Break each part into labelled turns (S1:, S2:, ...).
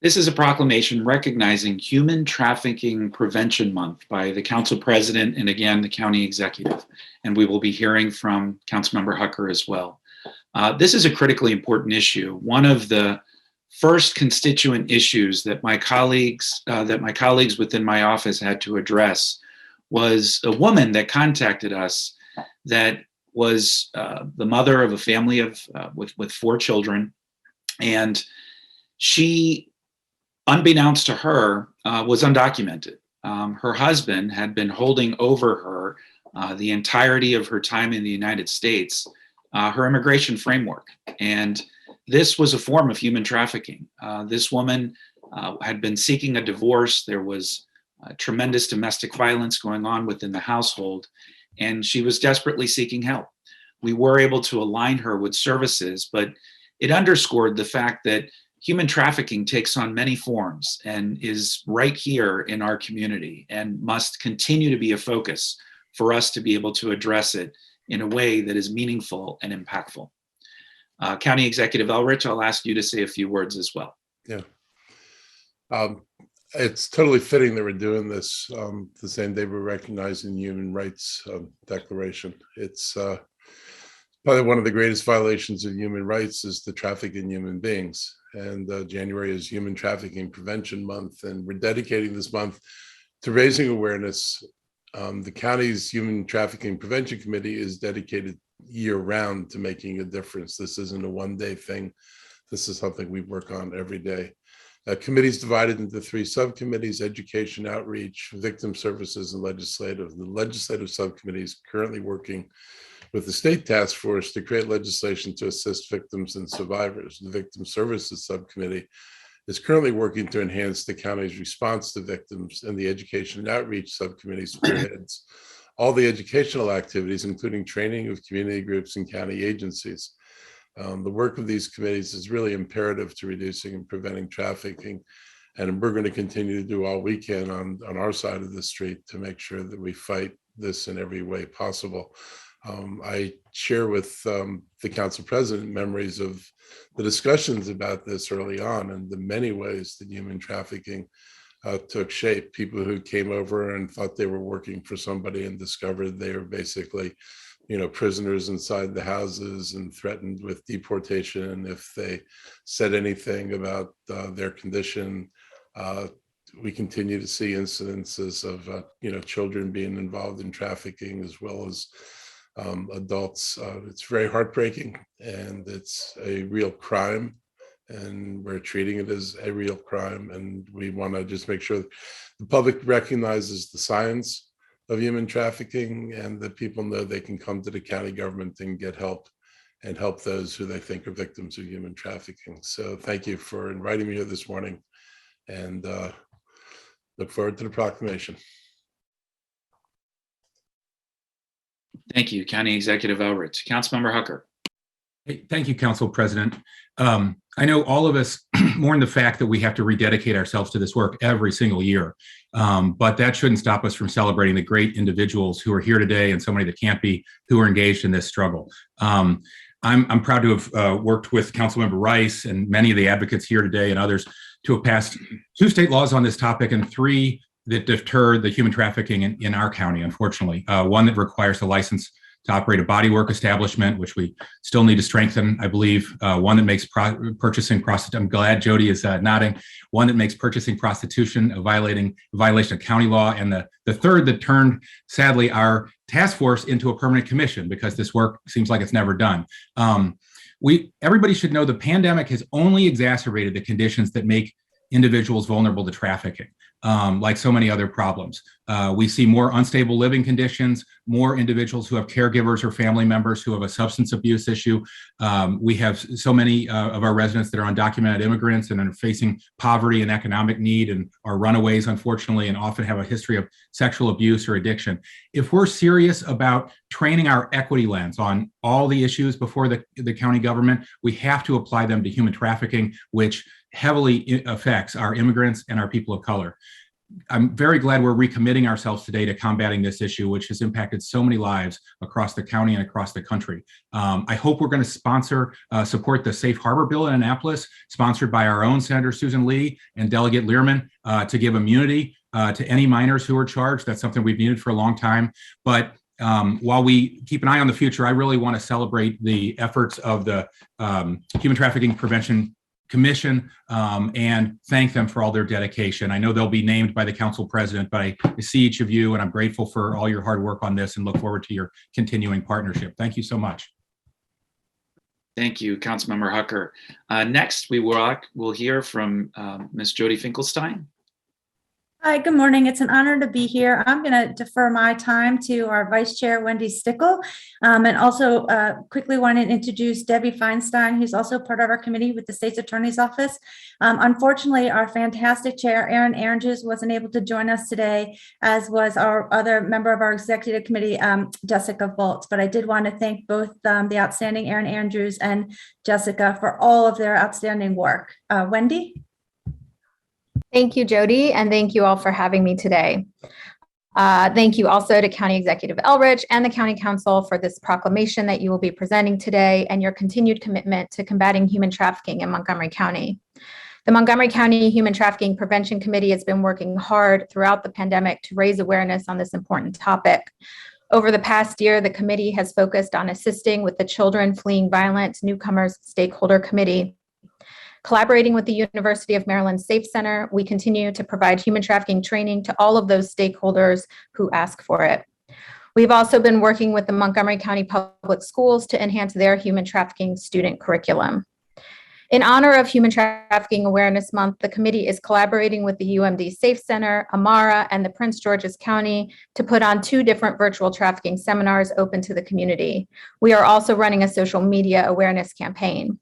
S1: This is a proclamation recognizing Human Trafficking Prevention Month by the Council President and again, the County Executive. And we will be hearing from Councilmember Hucker as well. This is a critically important issue. One of the first constituent issues that my colleagues within my office had to address was a woman that contacted us that was the mother of a family of with 4 children, and she, unbeknownst to her, was undocumented. Her husband had been holding over her the entirety of her time in the United States, her immigration framework. And this was a form of human trafficking. This woman had been seeking a divorce. There was tremendous domestic violence going on within the household, and she was desperately seeking help. We were able to align her with services, but it underscored the fact that human trafficking takes on many forms and is right here in our community and must continue to be a focus for us to be able to address it in a way that is meaningful and impactful. County Executive Elrich, I'll ask you to say a few words as well.
S2: Yeah. It's totally fitting that we're doing this the same day we're recognizing the Human Rights Declaration. It's probably one of the greatest violations of human rights is the trafficking in human beings. And January is Human Trafficking Prevention Month, and we're dedicating this month to raising awareness. The county's Human Trafficking Prevention Committee is dedicated year-round to making a difference. This isn't a one-day thing. This is something we work on every day. Committees divided into 3 subcommittees: education, outreach, victim services, and legislative. The legislative subcommittee is currently working with the state task force to create legislation to assist victims and survivors. The victim services subcommittee is currently working to enhance the county's response to victims, and the education and outreach subcommittee spearheads all the educational activities, including training of community groups and county agencies. The work of these committees is really imperative to reducing and preventing trafficking, and we're going to continue to do all we can on our side of the street to make sure that we fight this in every way possible. I share with the council president memories of the discussions about this early on and the many ways that human trafficking took shape. People who came over and thought they were working for somebody and discovered they were basically, prisoners inside the houses and threatened with deportation if they said anything about their condition. We continue to see incidences of, children being involved in trafficking as well as adults. It's very heartbreaking, and it's a real crime, and we're treating it as a real crime. And we want to just make sure the public recognizes the science of human trafficking and that people know they can come to the county government and get help and help those who they think are victims of human trafficking. So thank you for inviting me here this morning, and look forward to the proclamation.
S1: Thank you, County Executive Elrich. Councilmember Hucker.
S3: Hey, thank you, Council President. I know all of us mourn the fact that we have to rededicate ourselves to this work every single year, but that shouldn't stop us from celebrating the great individuals who are here today and so many that can't be, who are engaged in this struggle. I'm proud to have worked with Councilmember Rice and many of the advocates here today and others to have passed 2 state laws on this topic and 3 that deter the human trafficking in our county, unfortunately. One that requires a license to operate a bodywork establishment, which we still need to strengthen, I believe. One that makes purchasing prostitution, I'm glad Jody is nodding. One that makes purchasing prostitution a violation of county law. And the third that turned, sadly, our task force into a permanent commission because this work seems like it's never done. Everybody should know the pandemic has only exacerbated the conditions that make individuals vulnerable to trafficking. Like so many other problems. We see more unstable living conditions, more individuals who have caregivers or family members who have a substance abuse issue. We have so many of our residents that are undocumented immigrants and are facing poverty and economic need and are runaways, unfortunately, and often have a history of sexual abuse or addiction. If we're serious about training our equity lens on all the issues before the county government, we have to apply them to human trafficking, which heavily affects our immigrants and our people of color. I'm very glad we're recommitting ourselves today to combating this issue, which has impacted so many lives across the county and across the country. I hope we're going to support the Safe Harbor Bill in Annapolis, sponsored by our own Senator Susan Lee and Delegate Learman, to give immunity to any minors who are charged. That's something we've needed for a long time. But while we keep an eye on the future, I really want to celebrate the efforts of the Human Trafficking Prevention Commission and thank them for all their dedication. I know they'll be named by the council president, but I see each of you and I'm grateful for all your hard work on this and look forward to your continuing partnership. Thank you so much.
S1: Thank you, Councilmember Hucker. Next, we will hear from Ms. Jody Finkelstein.
S4: Hi, good morning. It's an honor to be here. I'm going to defer my time to our Vice Chair, Wendy Stickle, and also quickly want to introduce Debbie Feinstein, who's also part of our committee with the State's Attorney's Office. Unfortunately, our fantastic chair, Erin Andrews, wasn't able to join us today, as was our other member of our executive committee, Jessica Volz. But I did want to thank both the outstanding Erin Andrews and Jessica for all of their outstanding work. Wendy?
S5: Thank you, Jody, and thank you all for having me today. Thank you also to County Executive Elrich and the County Council for this proclamation that you will be presenting today and your continued commitment to combating human trafficking in Montgomery County. The Montgomery County Human Trafficking Prevention Committee has been working hard throughout the pandemic to raise awareness on this important topic. Over the past year, the committee has focused on assisting with the Children Fleeing Violence Newcomers Stakeholder Committee. Collaborating with the University of Maryland Safe Center, we continue to provide human trafficking training to all of those stakeholders who ask for it. We've also been working with the Montgomery County Public Schools to enhance their human trafficking student curriculum. In honor of Human Trafficking Awareness Month, the committee is collaborating with the UMD Safe Center, Amara, and the Prince George's County to put on 2 different virtual trafficking seminars open to the community. We are also running a social media awareness campaign.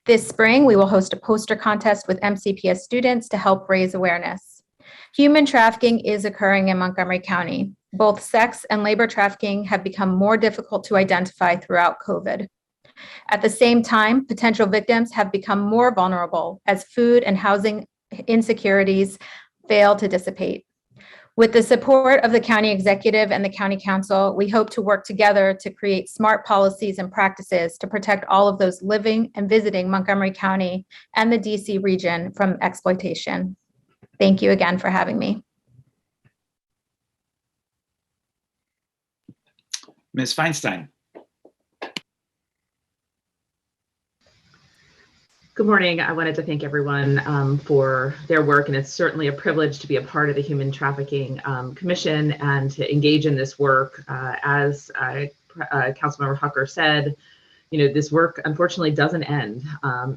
S5: This spring, we will host a poster contest with MCPS students to help raise awareness. Human trafficking is occurring in Montgomery County. Both sex and labor trafficking have become more difficult to identify throughout COVID. At the same time, potential victims have become more vulnerable as food and housing insecurities fail to dissipate. With the support of the county executive and the county council, we hope to work together to create smart policies and practices to protect all of those living and visiting Montgomery County and the DC region from exploitation. Thank you again for having me.
S1: Ms. Feinstein.
S6: Good morning. I wanted to thank everyone for their work, and it's certainly a privilege to be a part of the Human Trafficking Commission and to engage in this work. As Councilmember Hucker said, this work unfortunately doesn't end.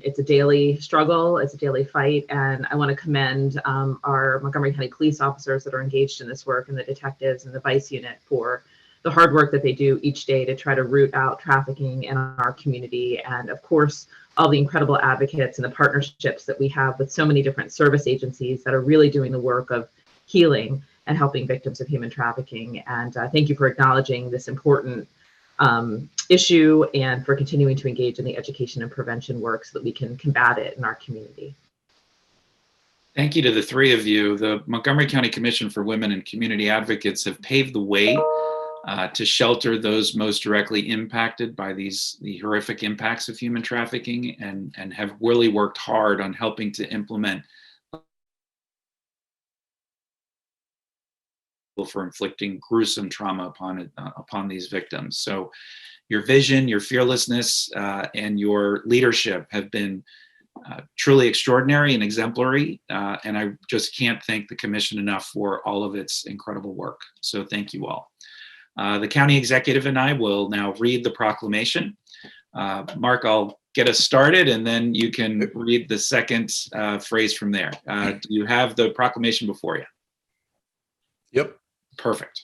S6: It's a daily struggle, it's a daily fight, and I want to commend our Montgomery County police officers that are engaged in this work and the detectives and the vice unit for the hard work that they do each day to try to root out trafficking in our community. And of course, all the incredible advocates and the partnerships that we have with so many different service agencies that are really doing the work of healing and helping victims of human trafficking. And thank you for acknowledging this important issue and for continuing to engage in the education and prevention work so that we can combat it in our community.
S1: Thank you to the 3 of you. The Montgomery County Commission for Women and Community Advocates have paved the way to shelter those most directly impacted by the horrific impacts of human trafficking and have really worked hard on helping to implement for inflicting gruesome trauma upon these victims. So your vision, your fearlessness, and your leadership have been truly extraordinary and exemplary, and I just can't thank the commission enough for all of its incredible work. So thank you all. The county executive and I will now read the proclamation. Mark, I'll get us started and then you can read the second phrase from there. Do you have the proclamation before you?
S2: Yep.
S1: Perfect.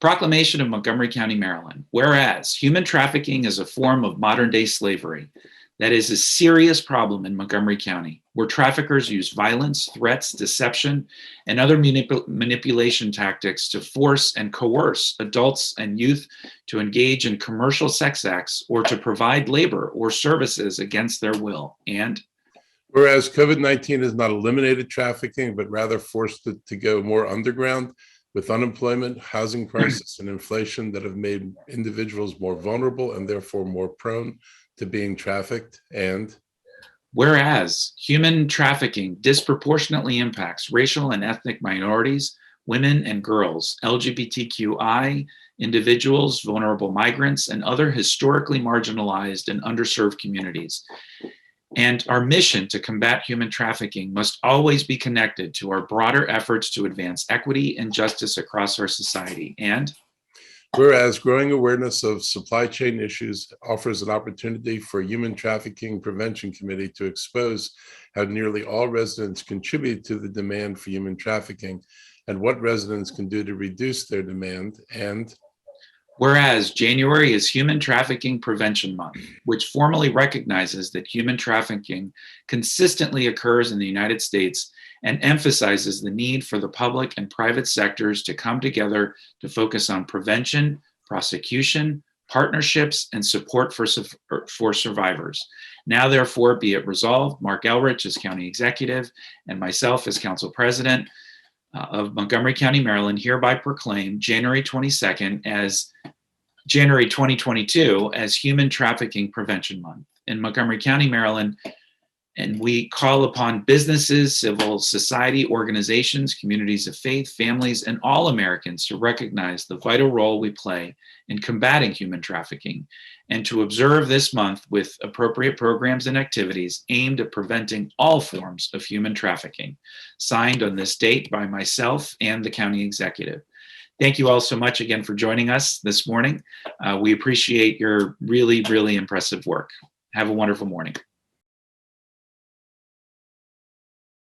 S1: Proclamation of Montgomery County, Maryland. Whereas human trafficking is a form of modern day slavery that is a serious problem in Montgomery County, where traffickers use violence, threats, deception, and other manipulation tactics to force and coerce adults and youth to engage in commercial sex acts or to provide labor or services against their will. And
S2: Whereas COVID-19 has not eliminated trafficking, but rather forced it to go more underground with unemployment, housing crisis, and inflation that have made individuals more vulnerable and therefore more prone to being trafficked. And
S1: whereas human trafficking disproportionately impacts racial and ethnic minorities, women and girls, LGBTQI individuals, vulnerable migrants, and other historically marginalized and underserved communities. And our mission to combat human trafficking must always be connected to our broader efforts to advance equity and justice across our society. And
S2: whereas growing awareness of supply chain issues offers an opportunity for Human Trafficking Prevention Committee to expose how nearly all residents contribute to the demand for human trafficking and what residents can do to reduce their demand. And
S1: whereas January is Human Trafficking Prevention Month, which formally recognizes that human trafficking consistently occurs in the United States and emphasizes the need for the public and private sectors to come together to focus on prevention, prosecution, partnerships, and support for survivors. Now, therefore, be it resolved, Mark Elrich as County Executive and myself as Council President of Montgomery County, Maryland, hereby proclaim January 22nd as January 2022 as Human Trafficking Prevention Month in Montgomery County, Maryland. And we call upon businesses, civil society organizations, communities of faith, families, and all Americans to recognize the vital role we play in combating human trafficking and to observe this month with appropriate programs and activities aimed at preventing all forms of human trafficking. Signed on this date by myself and the County Executive. Thank you all so much again for joining us this morning. We appreciate your really, really impressive work. Have a wonderful morning.